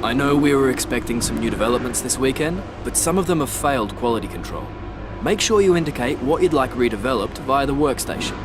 I know we were expecting some new developments this weekend, but some of them have failed quality control. Make sure you indicate what you'd like redeveloped via the workstation.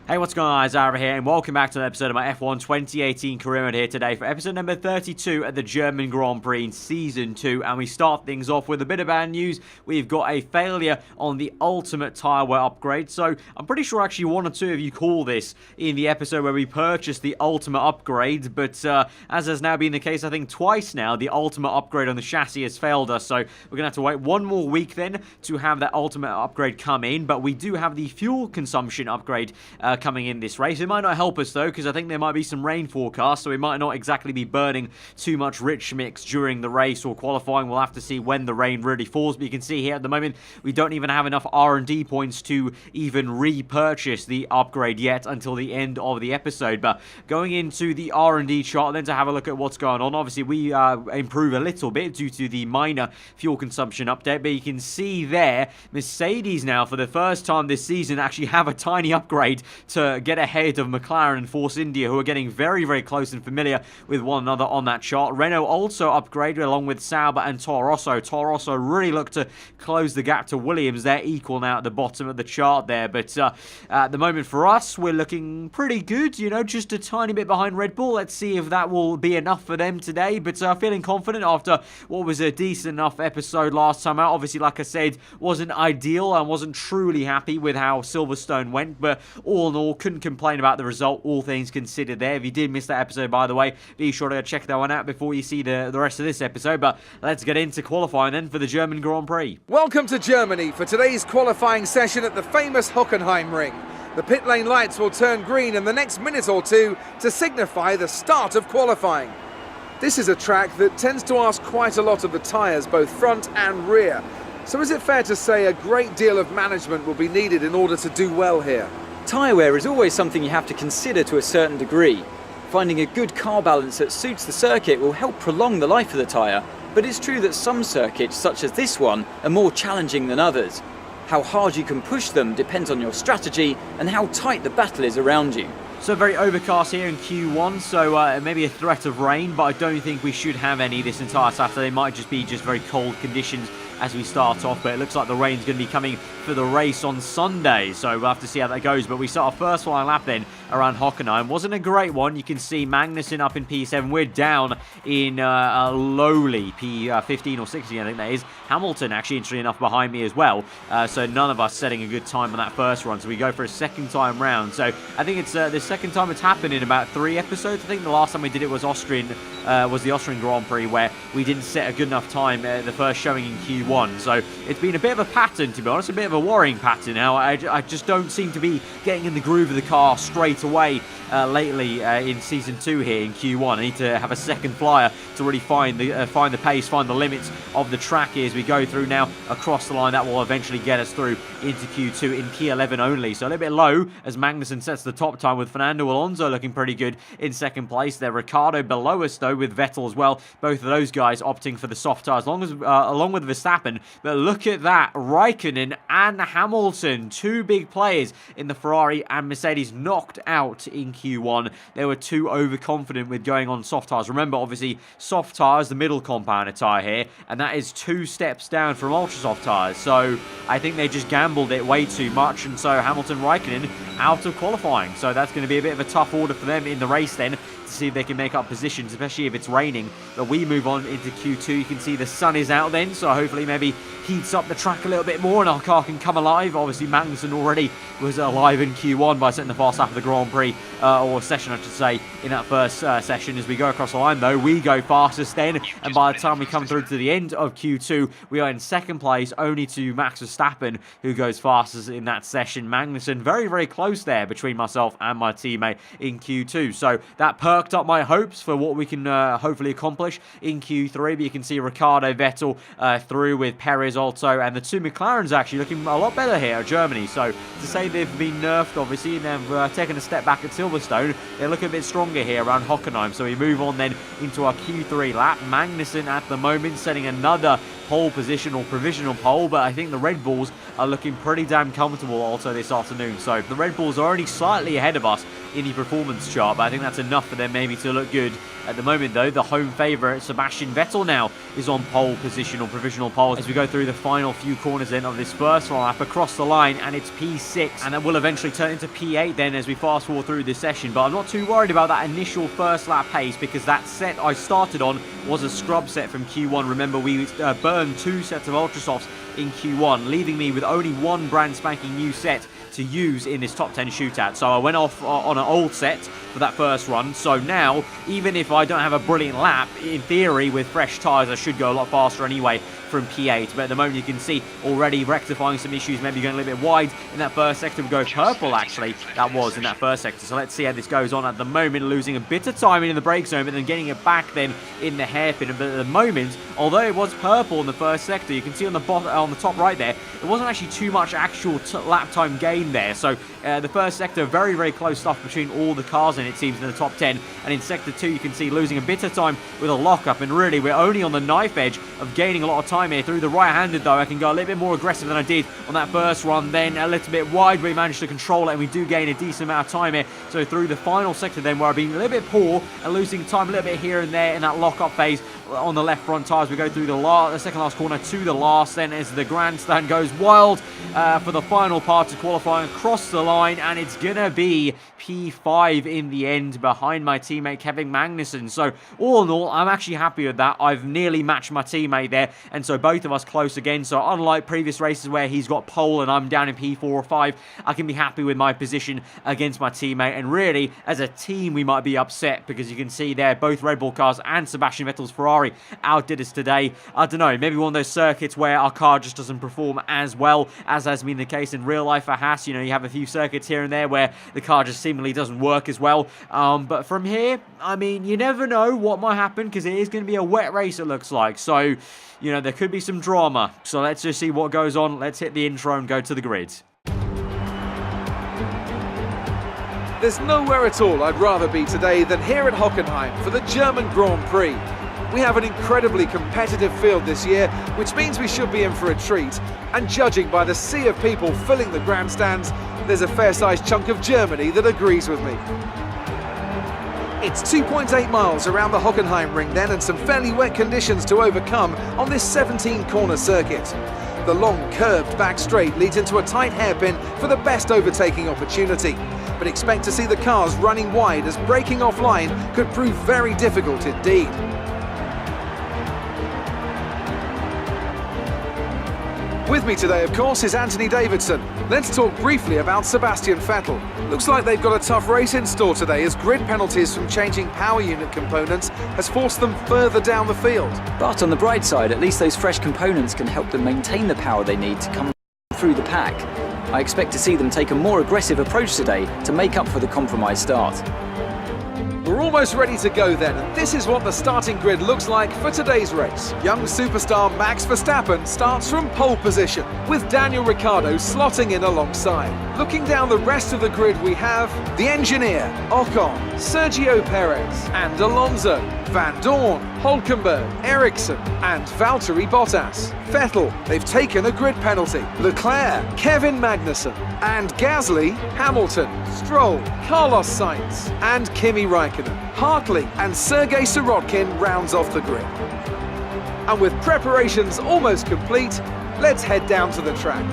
Hey, what's going on, guys? Alfa here, and welcome back to an episode of my F1 2018 career mode here today for episode number 32 at the German Grand Prix in Season 2. And we start things off with a bit of bad news. We've got a failure on the ultimate tyre wear upgrade. So I'm pretty sure actually one or two of you call this in the episode where we purchased the ultimate upgrade. But as has now been the case, I think twice now, the ultimate upgrade on the chassis has failed us. So we're going to have to wait one more week then to have that ultimate upgrade come in. But we do have the fuel consumption upgrade coming in this race. It might not help us though, because I think there might be some rain forecasts, so we might not exactly be burning too much rich mix during the race or qualifying. We'll have to see when the rain really falls, but you can see here at the moment we don't even have enough R&D points to even repurchase the upgrade yet until the end of the episode. But going into the R&D chart then to have a look at what's going on, obviously we improve a little bit due to the minor fuel consumption update, but you can see there Mercedes now for the first time this season actually have a tiny upgrade to get ahead of McLaren and Force India, who are getting very, very close and familiar with one another on that chart. Renault also upgraded along with Sauber and Toro Rosso. Toro Rosso really look to close the gap to Williams. They're equal now at the bottom of the chart there. But at the moment for us, we're looking pretty good, you know, just a tiny bit behind Red Bull. Let's see if that will be enough for them today. But feeling confident after what was a decent enough episode last time out. Obviously, like I said, wasn't ideal. I wasn't truly happy with how Silverstone went. But all in all, couldn't complain about the result, all things considered there. If you did miss that episode, by the way, be sure to check that one out before you see the rest of this episode. But let's get into qualifying then for the German Grand Prix. Welcome to Germany for today's qualifying session at the famous Hockenheim ring. The pit lane lights will turn green in the next minute or two to signify the start of qualifying. This is a track that tends to ask quite a lot of the tyres, both front and rear. So is it fair to say a great deal of management will be needed in order to do well here? Tyre wear is always something you have to consider to a certain degree. Finding a good car balance that suits the circuit will help prolong the life of the tyre, but it's true that some circuits, such as this one, are more challenging than others. How hard you can push them depends on your strategy and how tight the battle is around you. So very overcast here in Q1, so maybe a threat of rain, but I don't think we should have any this entire Saturday. It might just be very cold conditions as we start off, but it looks like the rain's going to be coming for the race on Sunday, so we'll have to see how that goes. But we start our first flying lap then around Hockenheim. Wasn't a great one. You can see Magnussen up in P7. We're down in a lowly P15 or 16, I think that is. Hamilton actually, interestingly enough, behind me as well, so none of us setting a good time on that first run, so we go for a second time round. So I think it's the second time it's happened in about 3 episodes. I think the last time we did it was the Austrian Grand Prix, where we didn't set a good enough time the first showing in Q1. So it's been a bit of a pattern, to be honest, a bit of a worrying pattern now. I just don't seem to be getting in the groove of the car straight away lately in Season 2 here in Q1. I need to have a second flyer to really find the pace, find the limits of the track here as we go through now across the line. That will eventually get us through into Q2 in P11 only. So a little bit low as Magnussen sets the top time, with Fernando Alonso looking pretty good in second place there. Ricciardo below us though, with Vettel as well. Both of those guys opting for the soft tyres along with Verstappen. But look at that, Raikkonen and Hamilton, two big players in the Ferrari and Mercedes, knocked out in Q1. They were too overconfident with going on soft tyres. Remember, obviously, soft tyres, the middle compounder tyre here, and that is 2 steps down from ultra soft tyres. So I think they just gambled it way too much, and so Hamilton, Raikkonen out of qualifying. So that's going to be a bit of a tough order for them in the race then, to see if they can make up positions, especially if it's raining. But we move on into Q2. You can see the sun is out then, so hopefully maybe heats up the track a little bit more and our car can come alive. Obviously Magnussen already was alive in Q1 by setting the fast lap of the Grand Prix, or session I should say, in that first session. As we go across the line though, we go fastest then, and by the time we come through to the end of Q2, we are in second place, only to Max Verstappen, who goes fastest in that session. Magnussen very, very close there between myself and my teammate in Q2. So that perked up my hopes for what we can hopefully accomplish in Q3. But you can see Ricciardo, Vettel through with Perez also, and the two McLarens actually looking a lot better here at Germany. So to say they've been nerfed obviously and they've taken a step back at Silverstone, they're looking a bit stronger here around Hockenheim. So we move on then into our Q3 lap. Magnussen at the moment setting another pole position or provisional pole, but I think the Red Bulls are looking pretty damn comfortable also this afternoon. So the Red Bulls are only slightly ahead of us in the performance chart, but I think that's enough for them maybe to look good. At the moment though, the home favourite Sebastian Vettel now is on pole position or provisional pole as we go through the final few corners then of this first lap across the line, and it's P6, and that will eventually turn into P8 then as we fast forward through this session. But I'm not too worried about that initial first lap pace, because that set I started on was a scrub set from Q1. Remember, we burned 2 sets of Ultra Softs in Q1, leaving me with only one brand spanking new set to use in this top 10 shootout. So I went off on an old set for that first run. So now, even if I don't have a brilliant lap, in theory with fresh tyres I should go a lot faster anyway from P8. But at the moment you can see already rectifying some issues, maybe going a little bit wide in that first sector. We go purple actually, that was in that first sector. So let's see how this goes on. At the moment losing a bit of time in the brake zone, but then getting it back then in the hairpin. But at the moment, although it was purple in the first sector, you can see on the bottom, on the top right there, it wasn't actually too much actual lap time gain there. So the first sector, very, very close stuff between all the cars in, it seems, in the top 10. And in sector 2, you can see losing a bit of time with a lockup. And really, we're only on the knife edge of gaining a lot of time here. Through the right-handed, though, I can go a little bit more aggressive than I did on that first run. Then a little bit wide, we managed to control it, and we do gain a decent amount of time here. So through the final sector then, where I've been a little bit poor and losing time a little bit here and there in that lockup phase on the left front tyres, we go through the second last corner to the last then as the grandstand goes wild for the final part of qualifying across the line, and it's gonna be P5 in the end behind my teammate Kevin Magnussen. So all in all, I'm actually happy with that. I've nearly matched my teammate there, and so both of us close again. So unlike previous races where he's got pole and I'm down in P4 or 5, I can be happy with my position against my teammate. And really, as a team, we might be upset because you can see there both Red Bull cars and Sebastian Vettel's Ferrari outdid us today. I don't know, maybe one of those circuits where our car just doesn't perform as well as has been the case in real life for Haas. You know, you have a few circuits here and there where the car just seemingly doesn't work as well. But from here, I mean, you never know what might happen because it is going to be a wet race, it looks like. So, you know, there could be some drama. So let's just see what goes on. Let's hit the intro and go to the grid. There's nowhere at all I'd rather be today than here at Hockenheim for the German Grand Prix. We have an incredibly competitive field this year, which means we should be in for a treat. And judging by the sea of people filling the grandstands, there's a fair-sized chunk of Germany that agrees with me. It's 2.8 miles around the Hockenheim ring then, and some fairly wet conditions to overcome on this 17-corner circuit. The long, curved back straight leads into a tight hairpin for the best overtaking opportunity. But expect to see the cars running wide, as braking offline could prove very difficult indeed. With me today, of course, is Anthony Davidson. Let's talk briefly about Sebastian Vettel. Looks like they've got a tough race in store today, as grid penalties from changing power unit components has forced them further down the field. But on the bright side, at least those fresh components can help them maintain the power they need to come through the pack. I expect to see them take a more aggressive approach today to make up for the compromised start. We're almost ready to go then, and this is what the starting grid looks like for today's race. Young superstar Max Verstappen starts from pole position, with Daniel Ricciardo slotting in alongside. Looking down the rest of the grid, we have the engineer, Ocon, Sergio Perez and Alonso, Van Dorn, Hülkenberg, Ericsson and Valtteri Bottas. Vettel, they've taken a grid penalty. Leclerc, Kevin Magnussen and Gasly, Hamilton, Stroll, Carlos Sainz and Kimi Raikkonen. Hartley and Sergei Sirotkin rounds off the grid. And with preparations almost complete, let's head down to the track.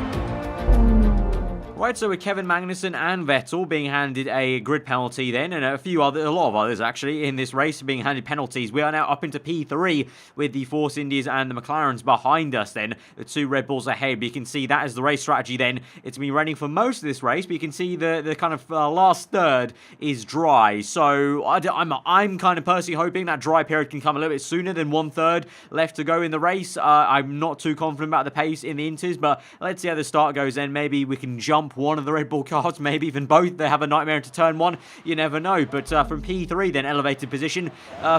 Right, so with Kevin Magnussen and Vettel being handed a grid penalty then, and a lot of others actually in this race being handed penalties, we are now up into P3 with the Force Indies and the McLarens behind us then, the two Red Bulls ahead. But you can see that is the race strategy then. It's been running for most of this race, but you can see the kind of last third is dry. So I'm kind of personally hoping that dry period can come a little bit sooner than 1/3 left to go in the race. I'm not too confident about the pace in the Inters, but let's see how the start goes then. Maybe we can jump one of the Red Bull cars, maybe even both. They have a nightmare into turn 1, you never know. But from P3 then, elevated position,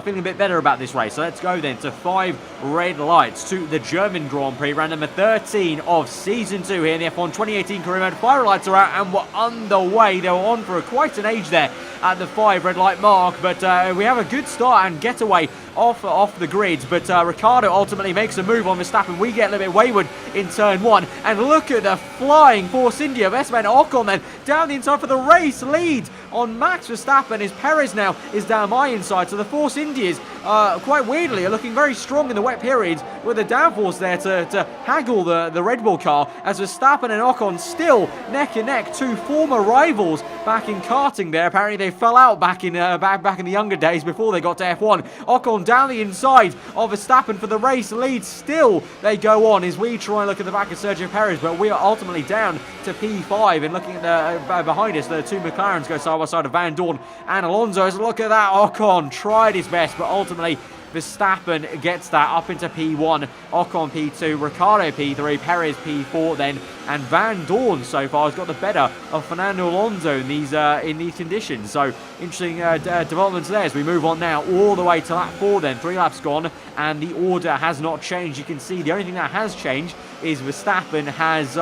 feeling a bit better about this race. So let's go then to 5 red lights to the German Grand Prix, round number 13 of season 2 here in the F1 2018 career mode. 5 red lights are out and we're underway. They were on for quite an age there at the 5 red light mark, but we have a good start and getaway off the grid, but Ricciardo ultimately makes a move on Verstappen. We get a little bit wayward in turn 1, and look at the flying Force India of Esteban Ocon then down the inside for the race lead on Max Verstappen, as Perez now is down my inside. So the Force Indias, quite weirdly, are looking very strong in the wet periods with the downforce there to haggle the Red Bull car, as Verstappen and Ocon still neck and neck, two former rivals back in karting there. Apparently they fell out back in the younger days before they got to F1. Ocon down the inside of Verstappen for the race lead. Still they go on as we try and look at the back of Sergio Perez, but we are ultimately down to P5, and looking at behind us, the two McLarens go side by side of Van Dorn and Alonso. Look at that, Ocon tried his best, but ultimately Verstappen gets that up into P1, Ocon P2, Ricciardo P3, Perez P4 then, and Van Dorn so far has got the better of Fernando Alonso in these conditions. So interesting developments there as we move on now all the way to lap 4 then. 3 laps gone and the order has not changed. You can see the only thing that has changed is Verstappen has,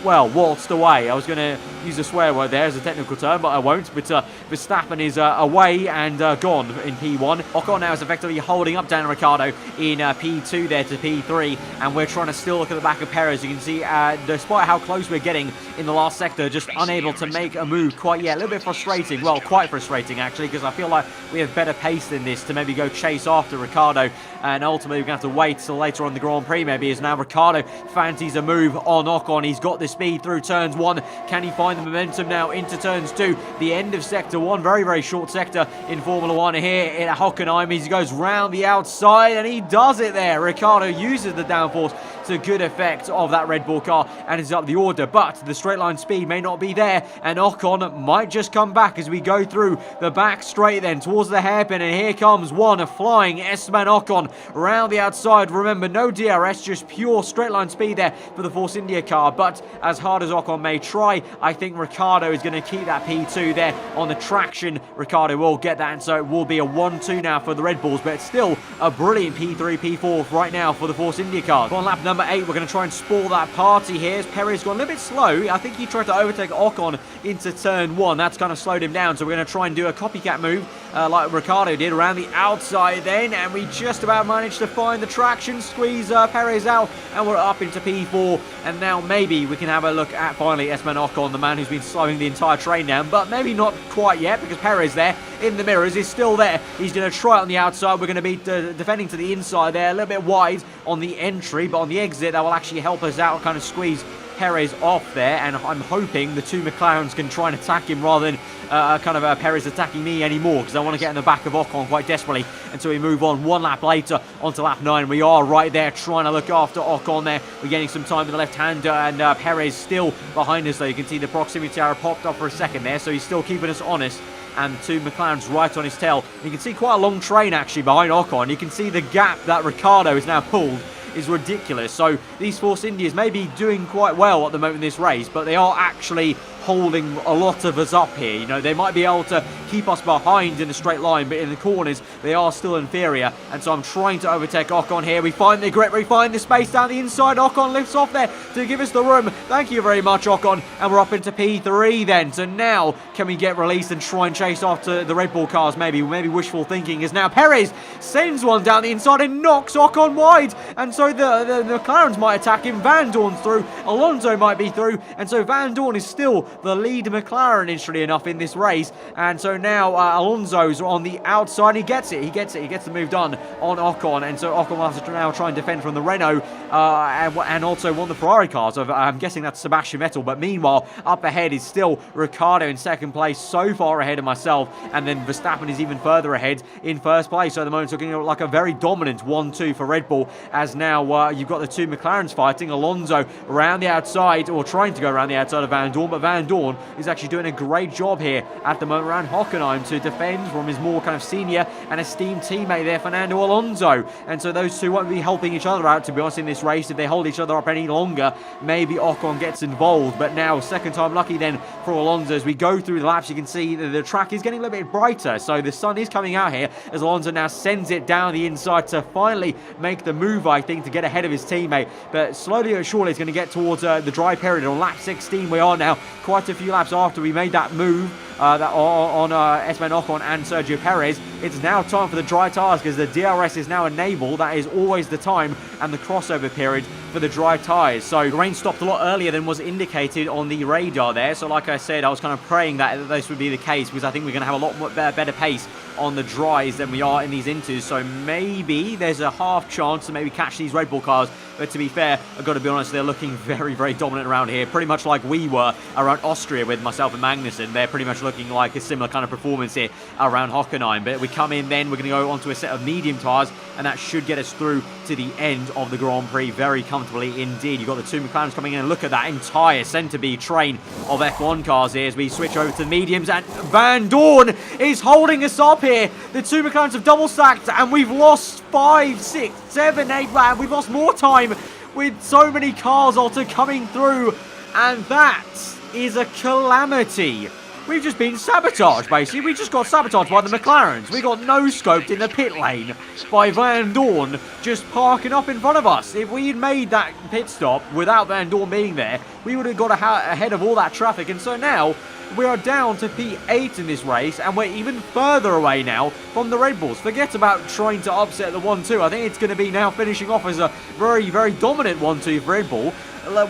waltzed away. I was going to use a swear word there as a technical term, but I won't. But Verstappen is away and gone in P1. Ocon now is effectively holding up Daniel Ricciardo in P2 there to P3, and we're trying to still look at the back of Perez. You can see, despite how close we're getting in the last sector, just unable to make a move quite yet. A little bit frustrating. Well, quite frustrating actually, because I feel like we have better pace than this to maybe go chase after Ricciardo, and ultimately we're going to have to wait till later on the Grand Prix maybe, as now Ricciardo fancies a move on Ocon. He's got the speed through turns 1. Can he find the momentum now into turns 2? The end of sector 1, very, very short sector in Formula 1 here in Hockenheim. He goes round the outside and he does it there. Ricciardo uses the downforce to good effect of that Red Bull car and is up the order, but the straight line speed may not be there, and Ocon might just come back as we go through the back straight then towards the hairpin, and here comes one flying Esteban Ocon round the outside. Remember, no DRS, just pure straight line speed there for the Force India car, but as hard as Ocon may try, I think Ricciardo is going to keep that P2 there on the traction. Ricciardo will get that, and so it will be a 1-2 now for the Red Bulls, but it's still a brilliant P3, P4 right now for the Force India car. On lap number 8, we're going to try and spoil that party here as Perez gone a little bit slow. I think he tried to overtake Ocon into turn 1. That's kind of slowed him down, so we're going to try and do a copycat move like Ricciardo did around the outside then, and we just about managed to find the traction, squeeze Perez out, and we're up into P4, and now maybe we can have a look at finally Esteban Ocon, the man who's been slowing the entire train down, but maybe not quite yet, because Perez there in the mirrors is still there. He's going to try it on the outside. We're going to be defending to the inside there, a little bit wide on the entry, but on the exit that will actually help us out, kind of squeeze Perez off there, and I'm hoping the two McLarens can try and attack him rather than Perez attacking me anymore, because I want to get in the back of Ocon quite desperately. And so we move on 1 lap later onto lap 9. We are right there trying to look after Ocon there. We're getting some time in the left-hander, and Perez still behind us though. You can see the proximity arrow popped up for a second there, so he's still keeping us honest. And two McLarens right on his tail. You can see quite a long train actually behind Ocon. You can see the gap that Ricciardo has now pulled is ridiculous. So these Force Indias may be doing quite well at the moment in this race, but they are actually holding a lot of us up here. You know, they might be able to keep us behind in a straight line, but in the corners they are still inferior, and so I'm trying to overtake Ocon here. We find the grip, we find the space down the inside. Ocon lifts off there to give us the room. Thank you very much, Ocon, and we're up into P3 then. So now can we get released and try and chase after the Red Bull cars? Maybe wishful thinking, is now Perez sends one down the inside and knocks Ocon wide, and so the McLarens might attack him. Van Dorn's through, Alonso might be through, and so Van Dorn is still the lead McLaren, interestingly enough, in this race. And so now Alonso's on the outside. He gets the move done on Ocon, and so Ocon will have to now try and defend from the Renault and also one of the Ferrari cars. So I'm guessing that's Sebastian Vettel, but meanwhile up ahead is still Ricciardo in second place, so far ahead of myself, and then Verstappen is even further ahead in first place. So at the moment it's looking like a very dominant 1-2 for Red Bull, as now you've got the two McLarens fighting. Alonso around the outside, or trying to go around the outside of Van Dorn, but Van Dorn is actually doing a great job here at the moment around Hockenheim to defend from his more kind of senior and esteemed teammate there, Fernando Alonso. And so those two won't be helping each other out, to be honest, in this race. If they hold each other up any longer, maybe Ocon gets involved. But now second time lucky then for Alonso. As we go through the laps, you can see that the track is getting a little bit brighter, so the sun is coming out here as Alonso now sends it down the inside to finally make the move, I think, to get ahead of his teammate. But slowly but surely he's going to get towards the dry period. On lap 16 we are now, quite a few laps after we made that move on Esteban Ocon and Sergio Perez. It's now time for the dry tyres because the DRS is now enabled. That is always the time and the crossover period for the dry tyres. So the rain stopped a lot earlier than was indicated on the radar there. So like I said, I was kind of praying that this would be the case because I think we're going to have a lot more better pace on the dries than we are in these inters. So maybe there's a half chance to maybe catch these Red Bull cars. But to be fair, I've got to be honest, they're looking very, very dominant around here. Pretty much like we were around Austria with myself and Magnussen. They're pretty much looking like a similar kind of performance here around Hockenheim. But we come in then, we're going to go onto a set of medium tyres, and that should get us through to the end of the Grand Prix very comfortably indeed. You've got the two McLarens coming in, and look at that entire centre-B train of F1 cars here as we switch over to the mediums, and Van Dorn is holding us up here. The two McLarens have double stacked, and we've lost 5, 6, 7, 8, we've lost more time with so many cars also coming through, and that is a calamity. We've just been sabotaged, basically. We just got sabotaged by the McLarens. We got no-scoped in the pit lane by Van Dorn just parking up in front of us. If we had made that pit stop without Van Dorn being there, we would have got ahead of all that traffic. And so now we are down to P8 in this race, and we're even further away now from the Red Bulls. Forget about trying to upset the 1-2. I think it's going to be now finishing off as a very, very dominant 1-2 for Red Bull.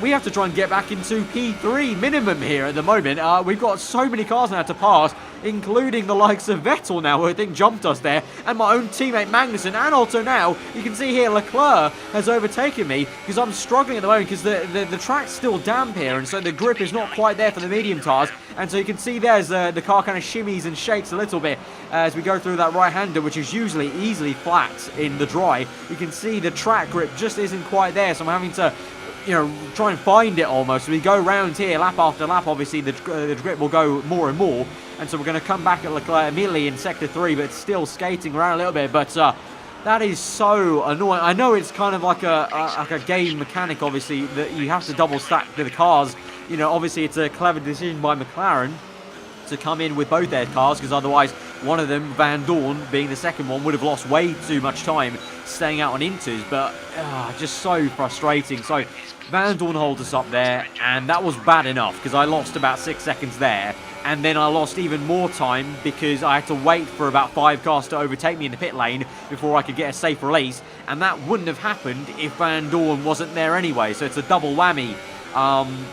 We have to try and get back into P3 minimum here at the moment. We've got so many cars now to pass, including the likes of Vettel now, who I think jumped us there, and my own teammate Magnussen, and also now, you can see here, Leclerc has overtaken me, because I'm struggling at the moment, because the track's still damp here, and so the grip is not quite there for the medium tyres, and so you can see there's the car kind of shimmies and shakes a little bit as we go through that right-hander, which is usually easily flat in the dry. You can see the track grip just isn't quite there, so I'm having to try and find it almost. We go round here lap after lap. Obviously the grip will go more and more, and so we're going to come back at Leclerc immediately in sector 3, but still skating around a little bit. But that is so annoying. I know it's kind of like a game mechanic, obviously, that you have to double stack the cars. Obviously it's a clever decision by McLaren to come in with both their cars, because otherwise one of them, Van Dorn, being the second one, would have lost way too much time staying out on inters. But just so frustrating. So Van Dorn holds us up there, and that was bad enough because I lost about 6 seconds there, and then I lost even more time because I had to wait for about 5 cars to overtake me in the pit lane before I could get a safe release, and that wouldn't have happened if Van Dorn wasn't there anyway, so it's a double whammy.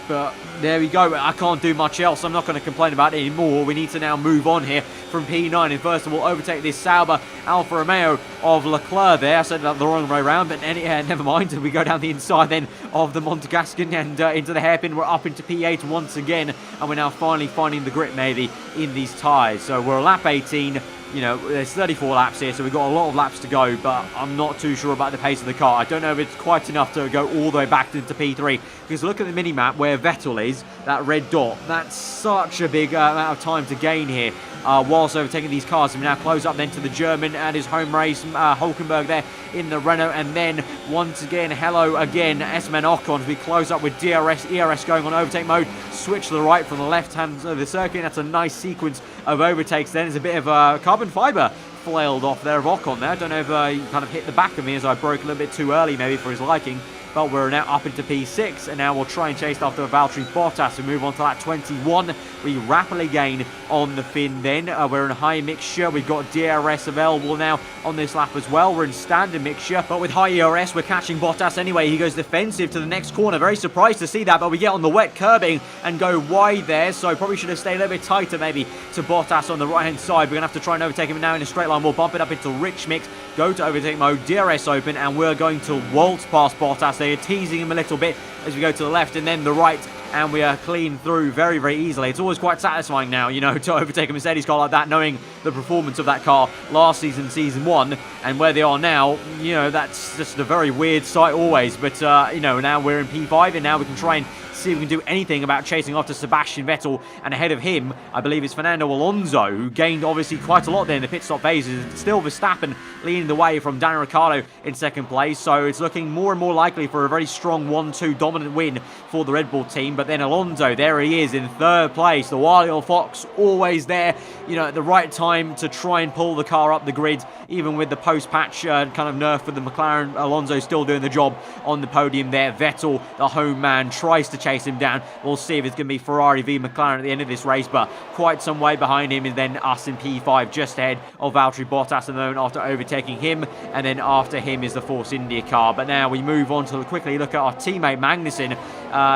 But there we go. I can't do much else. I'm not going to complain about it anymore. We need to now move on here from P9 and first of all overtake this Sauber Alfa Romeo of Leclerc there. I said that the wrong way around, but never mind. We go down the inside then of the Monegascan and into the hairpin. We're up into P8 once again, and we're now finally finding the grip maybe in these tyres. So we're lap 18. There's 34 laps here, so we've got a lot of laps to go, but I'm not too sure about the pace of the car. I don't know if it's quite enough to go all the way back into P3, because look at the mini-map where Vettel is, that red dot. That's such a big amount of time to gain here, whilst overtaking these cars. And we now close up then to the German at his home race, Hulkenberg there in the Renault, and then once again, hello again, Esteban Ocon. We close up with DRS, ERS going on overtake mode, switch to the right from the left hand of the circuit. That's a nice sequence of overtakes then. There's a bit of carbon fibre flailed off there of Ocon there. I don't know if he kind of hit the back of me as I broke a little bit too early maybe for his liking. But we're now up into P6, and now we'll try and chase after Valtteri Bottas. We move on to lap 21. We rapidly gain on the fin then. We're in high mixture. We've got DRS available now on this lap as well. We're in standard mixture, but with high ERS, we're catching Bottas anyway. He goes defensive to the next corner. Very surprised to see that, but we get on the wet curbing and go wide there, so probably should have stayed a little bit tighter maybe to Bottas on the right-hand side. We're going to have to try and overtake him now in a straight line. We'll bump it up into rich mix, go to overtake mode, DRS open, and we're going to waltz past Bottas. They're teasing him a little bit as we go to the left and then the right, and we are clean through very, very easily. It's always quite satisfying now, to overtake a Mercedes car like that, knowing the performance of that car last season, season 1, and where they are now. That's just a very weird sight always. But, now we're in P5, and now we can try and see if we can do anything about chasing after Sebastian Vettel, and ahead of him I believe is Fernando Alonso, who gained obviously quite a lot there in the pit stop phases. Still Verstappen leading the way from Daniel Ricciardo in second place, so it's looking more and more likely for a very strong 1-2 dominant win for the Red Bull team. But then Alonso, there he is in third place, the wily old fox, always there at the right time to try and pull the car up the grid, even with the post-patch kind of nerf for the McLaren. Alonso still doing the job on the podium there. Vettel, the home man, tries to chase him down. We'll see if it's going to be Ferrari v McLaren at the end of this race, but quite some way behind him, and then us in P5 just ahead of Valtteri Bottas at the moment after overtaking him, and then after him is the Force India car. But now we move on to quickly look at our teammate Magnussen.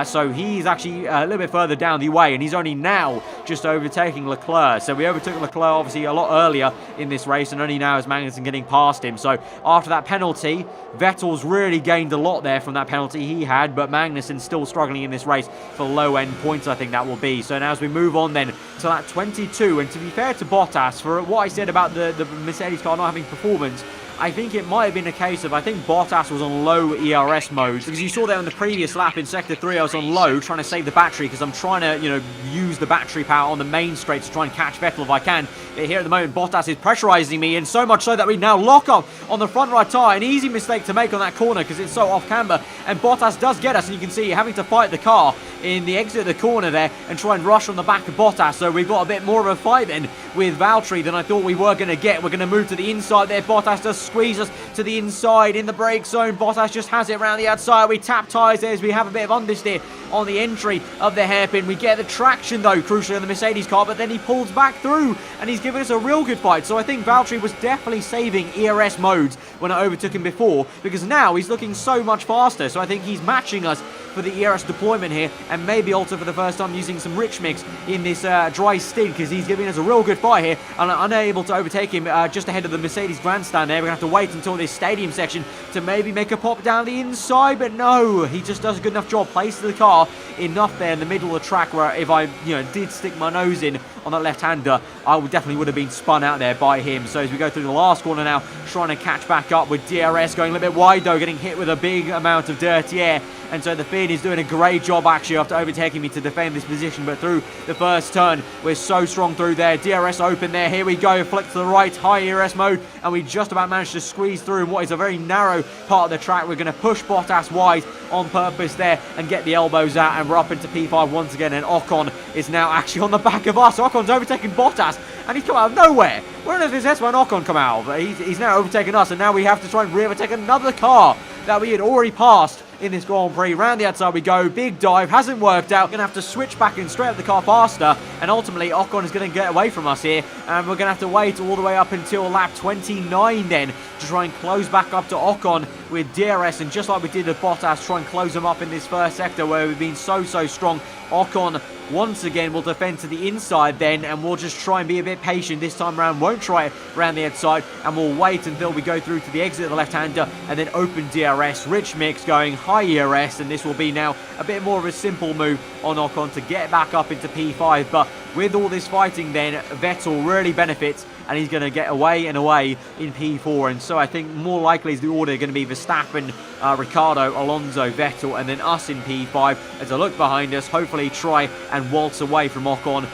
So he's actually a little bit further down the way, and he's only now just overtaking Leclerc. So we overtook Leclerc obviously a lot earlier in this race, and only now is Magnussen getting past him. So after that penalty, Vettel's really gained a lot there from that penalty he had, but Magnussen still struggling in this race for low-end points, I think that will be. So now as we move on then to that 22, and to be fair to Bottas, for what I said about the Mercedes car not having performance, I think it might have been a case of, I think Bottas was on low ERS mode, because you saw there on the previous lap in Sector 3, I was on low trying to save the battery, because I'm trying to, use the battery power on the main straight to try and catch Vettel if I can. But here at the moment, Bottas is pressurizing me, and so much so that we now lock up on the front right tyre. An easy mistake to make on that corner because it's so off camber, and Bottas does get us, and you can see having to fight the car in the exit of the corner there and try and rush on the back of Bottas. So we've got a bit more of a fight then with Valtteri than I thought we were going to get. We're going to move to the inside there. Bottas does squeeze us to the inside in the brake zone. Bottas just has it around the outside. We tap tyres there as we have a bit of understeer on the entry of the hairpin. We get the traction though, crucially on the Mercedes car, but then he pulls back through and he's giving us a real good fight. So I think Valtteri was definitely saving ERS modes when I overtook him before, because now he's looking so much faster. So I think he's matching us for the ERS deployment here, and maybe also for the first time using some rich mix in this dry stint, because he's giving us a real good fight here, and I'm unable to overtake him just ahead of the Mercedes grandstand there. We're going to have to wait until this stadium section to maybe make a pop down the inside, but no, he just does a good enough job, places the car enough there in the middle of the track where if I did stick my nose in on that left-hander, I definitely would have been spun out there by him. So as we go through the last corner now, trying to catch back up with DRS, going a little bit wide though, getting hit with a big amount of dirty air. And so the Fiat is doing a great job actually after overtaking me to defend this position, but through the first turn, we're so strong through there. DRS open there, here we go, flick to the right, high ERS mode, and we just about managed to squeeze through in what is a very narrow part of the track. We're going to push Bottas wide on purpose there and get the elbows out, and we're up into P5 once again, and Ocon is now actually on the back of us. Ocon's overtaking Bottas, and he's come out of nowhere. Where on earth is Esteban Ocon come out of? He's now overtaken us, and now we have to try and re-overtake another car that we had already passed in this Grand Prix. Round the outside we go, big dive, hasn't worked out. Gonna have to switch back and straight up the car faster, and ultimately Ocon is gonna get away from us here, and we're gonna have to wait all the way up until lap 29 then to try and close back up to Ocon with DRS, and just like we did with Bottas, try and close them up in this first sector where we've been so strong. Ocon once again will defend to the inside then, and we'll just try and be a bit patient this time around. Won't try it around the outside, and we'll wait until we go through to the exit of the left-hander and then open DRS. Rich mix going high ERS, and this will be now a bit more of a simple move on Ocon to get back up into P5. But with all this fighting then, Vettel really benefits, and he's going to get away and away in P4. And so I think more likely is the order going to be Verstappen, Ricciardo, Alonso, Vettel, and then us in P5. As I look behind us, hopefully try and waltz away from Ocon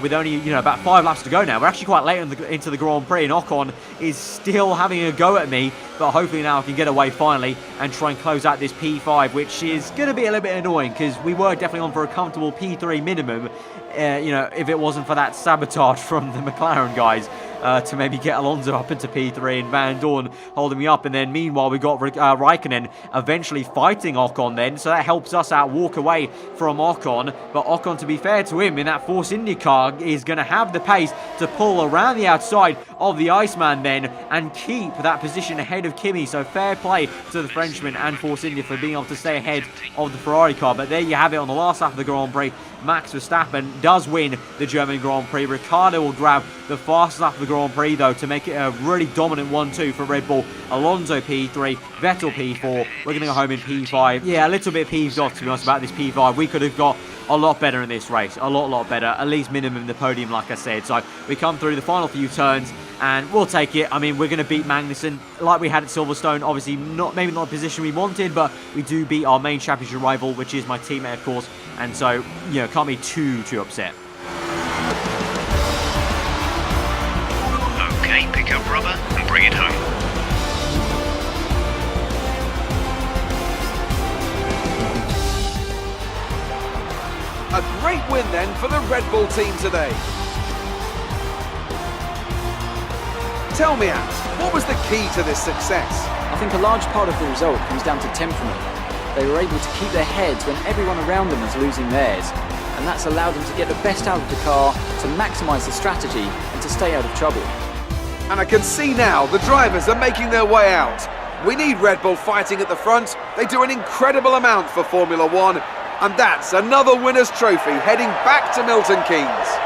with only about 5 laps to go now. We're actually quite late into the Grand Prix, and Ocon is still having a go at me, but hopefully now I can get away finally and try and close out this P5, which is going to be a little bit annoying because we were definitely on for a comfortable P3 minimum, if it wasn't for that sabotage from the McLaren guys. To maybe get Alonso up into P3 and Van Dorn holding me up. And then meanwhile we got Raikkonen eventually fighting Ocon then, so that helps us out walk away from Ocon. But Ocon, to be fair to him, in that Force India car is going to have the pace to pull around the outside of the Iceman then and keep that position ahead of Kimi. So fair play to the Frenchman and Force India for being able to stay ahead of the Ferrari car. But there you have it on the last lap of the Grand Prix. Max Verstappen does win the German Grand Prix. Ricciardo will grab the fastest lap of the Grand Prix though to make it a really dominant 1-2 for Red Bull. Alonso P3, Vettel P4. We're going to go home in P5. Yeah, a little bit peeved off, to be honest, about this P5. We could have got a lot better in this race. A lot better. At least minimum the podium, like I said. So we come through the final few turns and we'll take it. I mean, we're going to beat Magnussen like we had at Silverstone. Obviously, maybe not the position we wanted, but we do beat our main championship rival, which is my teammate, of course. And so, can't be too upset. Okay, pick up rubber and bring it home. A great win then for the Red Bull team today. Tell me, Ant, what was the key to this success? I think a large part of the result comes down to temperament. They were able to keep their heads when everyone around them was losing theirs, and that's allowed them to get the best out of the car, to maximise the strategy and to stay out of trouble. And I can see now the drivers are making their way out. We need Red Bull fighting at the front. They do an incredible amount for Formula One, and that's another winner's trophy heading back to Milton Keynes.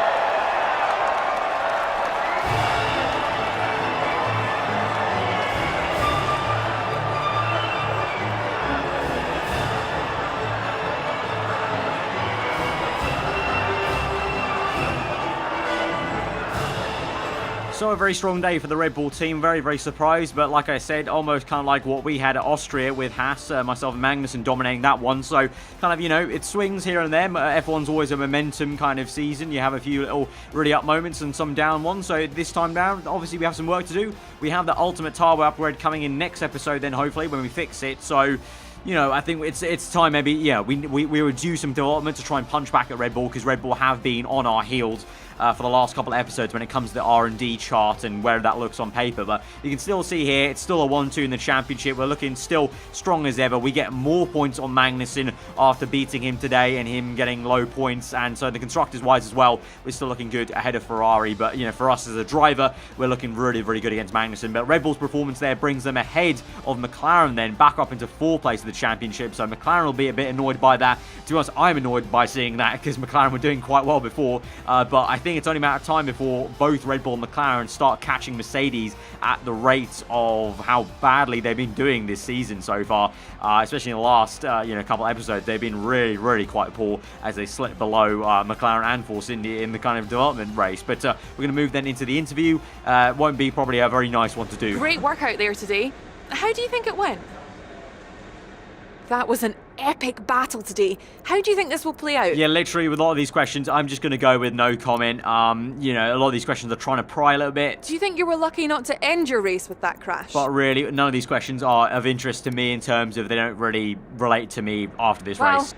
So a very strong day for the Red Bull team, very, very surprised, but like I said, almost kind of like what we had at Austria with Haas, myself and Magnussen dominating that one, so kind of, you know, it swings here and there. F1's always a momentum kind of season. You have a few little really up moments and some down ones, so this time down, obviously we have some work to do. We have the ultimate turbo upgrade coming in next episode then, hopefully, when we fix it, so... You know, I think it's time maybe, yeah, we would do some development to try and punch back at Red Bull, because Red Bull have been on our heels for the last couple of episodes when it comes to the R&D chart and where that looks on paper. But you can still see here, it's still a 1-2 in the championship. We're looking still strong as ever. We get more points on Magnussen after beating him today and him getting low points. And so the constructors-wise as well, we're still looking good ahead of Ferrari. But, you know, for us as a driver, we're looking really, really good against Magnussen. But Red Bull's performance there brings them ahead of McLaren then, back up into 4th place of the championship. So McLaren will be a bit annoyed by that. To be honest, I'm annoyed by seeing that because McLaren were doing quite well before. But I think it's only a matter of time before both Red Bull and McLaren start catching Mercedes at the rate of how badly they've been doing this season so far. Especially in the last couple episodes, they've been really, really quite poor as they slip below McLaren and Force India in the kind of development race. But we're going to move then into the interview. Won't be probably a very nice one to do. Great work out there today. How do you think it went? That was an epic battle today. How do you think this will play out? Yeah, literally with a lot of these questions, I'm just going to go with no comment. You know, a lot of these questions are trying to pry a little bit. Do you think you were lucky not to end your race with that crash? But really, none of these questions are of interest to me in terms of they don't really relate to me after this race.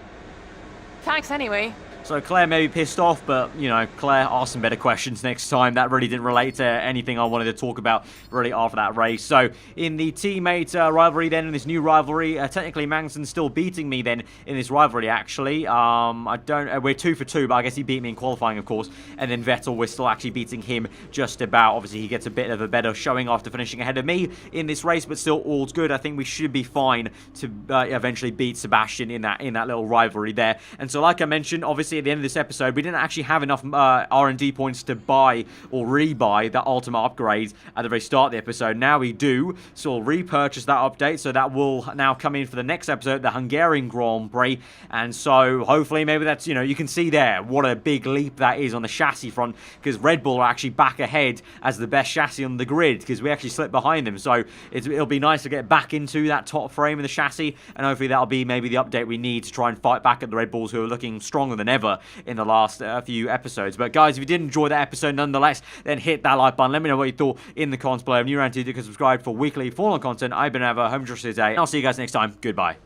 Thanks anyway. So Claire may be pissed off, but, you know, Claire, ask some better questions next time. That really didn't relate to anything I wanted to talk about really after that race. So in the teammate rivalry then, in this new rivalry, technically Magnussen's still beating me then in this rivalry, actually. We're 2 for 2, but I guess he beat me in qualifying, of course. And then Vettel, we're still actually beating him just about. Obviously, he gets a bit of a better showing after finishing ahead of me in this race, but still all's good. I think we should be fine to eventually beat Sebastian in that little rivalry there. And so like I mentioned, obviously, at the end of this episode, we didn't actually have enough R&D points to buy or rebuy the ultimate upgrade at the very start of the episode. Now we do, so we'll repurchase that update, so that will now come in for the next episode, the Hungarian Grand Prix. And so hopefully maybe that's, you know, you can see there what a big leap that is on the chassis front, because Red Bull are actually back ahead as the best chassis on the grid, because we actually slipped behind them. So it'll be nice to get back into that top frame of the chassis, and hopefully that'll be maybe the update we need to try and fight back at the Red Bulls, who are looking stronger than ever in the last few episodes. But guys, if you did enjoy that episode nonetheless, then hit that like button. Let me know what you thought in the comments below. If you're new around here, you can subscribe for weekly Formula content. I've been Eva, home today. I'll see you guys next time. Goodbye.